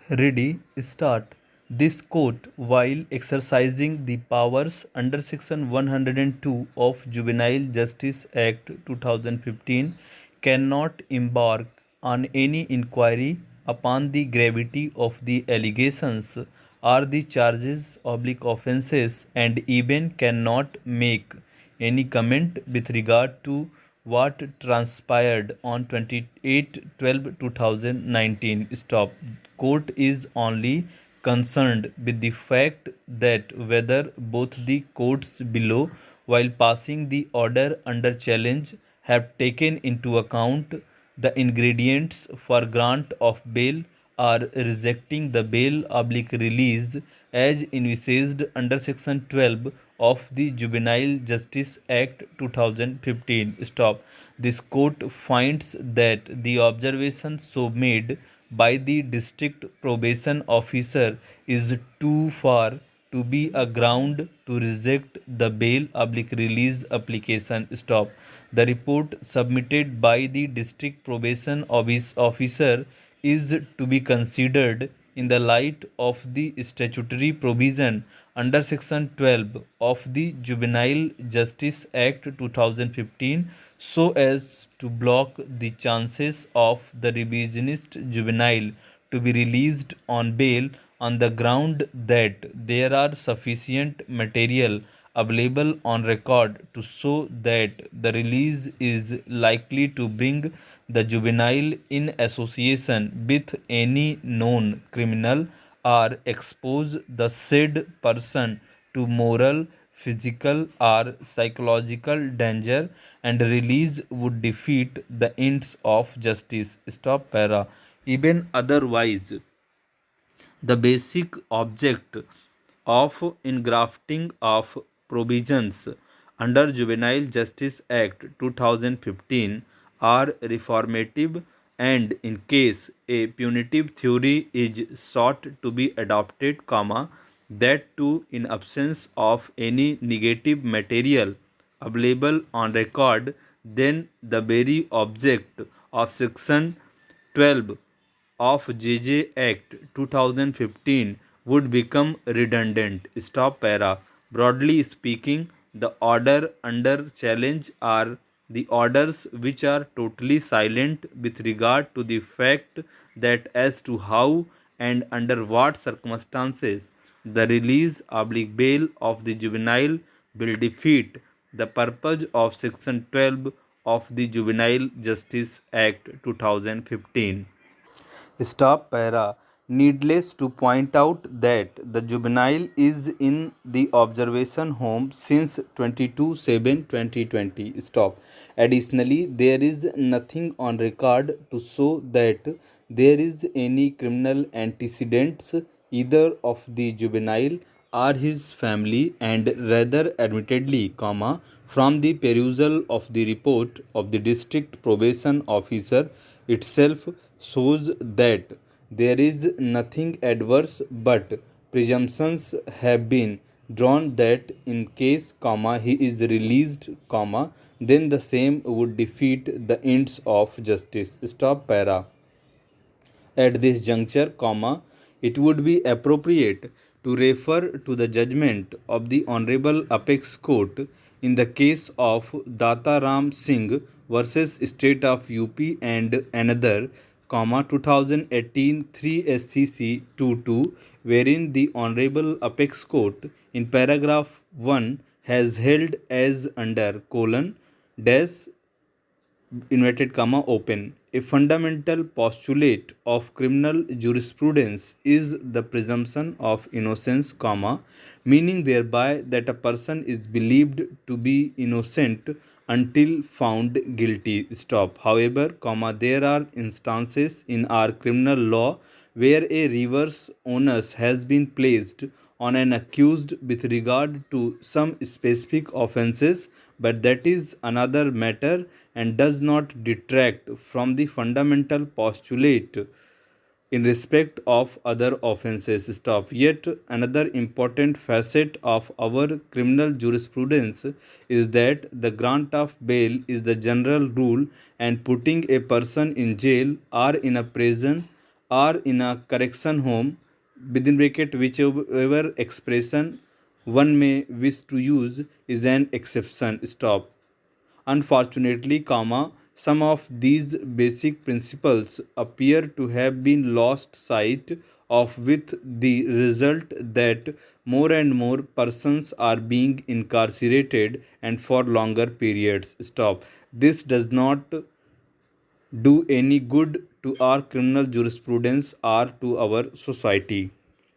Ready, start. This court, while exercising the powers under Section 102 of Juvenile Justice Act 2015, cannot embark on any inquiry upon the gravity of the allegations or the charges oblique offences, and even cannot make any comment with regard to what transpired on 28/12/2019. Stop. Court is only concerned with the fact that whether both the courts below, while passing the order under challenge, have taken into account the ingredients for grant of bail or rejecting the bail oblique release as envisaged under Section 12 of the Juvenile Justice Act 2015. Stop. This court finds that the observation so made by the district probation officer is too far to be a ground to reject the bail oblique release application. Stop. The report submitted by the district probation officer is to be considered in the light of the statutory provision under Section 12 of the Juvenile Justice Act 2015, so as to block the chances of the revisionist juvenile to be released on bail on the ground that there are sufficient material available on record to show that the release is likely to bring the juvenile in association with any known criminal or expose the said person to moral, physical, or psychological danger, and release would defeat the ends of justice. Stop para. Even otherwise, the basic object of engrafting of provisions under Juvenile Justice Act 2015 are reformative, and in case a punitive theory is sought to be adopted, that too in absence of any negative material available on record, then the very object of Section 12 of JJ Act 2015 would become redundant. Stop para. Broadly speaking, the order under challenge are the orders which are totally silent with regard to the fact that as to how and under what circumstances the release oblique bail of the juvenile will defeat the purpose of Section 12 of the Juvenile Justice Act 2015. Stop para. Needless to point out that the juvenile is in the observation home since 22/7/2020. Stop. Additionally, there is nothing on record to show that there is any criminal antecedents either of the juvenile or his family, and rather admittedly, from the perusal of the report of the district probation officer itself shows that there is nothing adverse, but presumptions have been drawn that in case, he is released, then the same would defeat the ends of justice. Stop para. At this juncture, it would be appropriate to refer to the judgment of the Honorable Apex Court in the case of Data Ram Singh versus State of UP and another, 2018 3 SCC 22, wherein the Honorable Apex Court in paragraph 1 has held as under dash inverted comma open. A fundamental postulate of criminal jurisprudence is the presumption of innocence, meaning thereby that a person is believed to be innocent until found guilty. Stop. However, there are instances in our criminal law where a reverse onus has been placed on an accused with regard to some specific offences, but that is another matter and does not detract from the fundamental postulate in respect of other offences. Stop. Yet another important facet of our criminal jurisprudence is that the grant of bail is the general rule, and putting a person in jail or in a prison or in a correction home, within bracket whichever expression one may wish to use is an exception. Stop. Unfortunately, some of these basic principles appear to have been lost sight of, with the result that more and more persons are being incarcerated and for longer periods. Stop. This does not do any good to our criminal jurisprudence or to our society.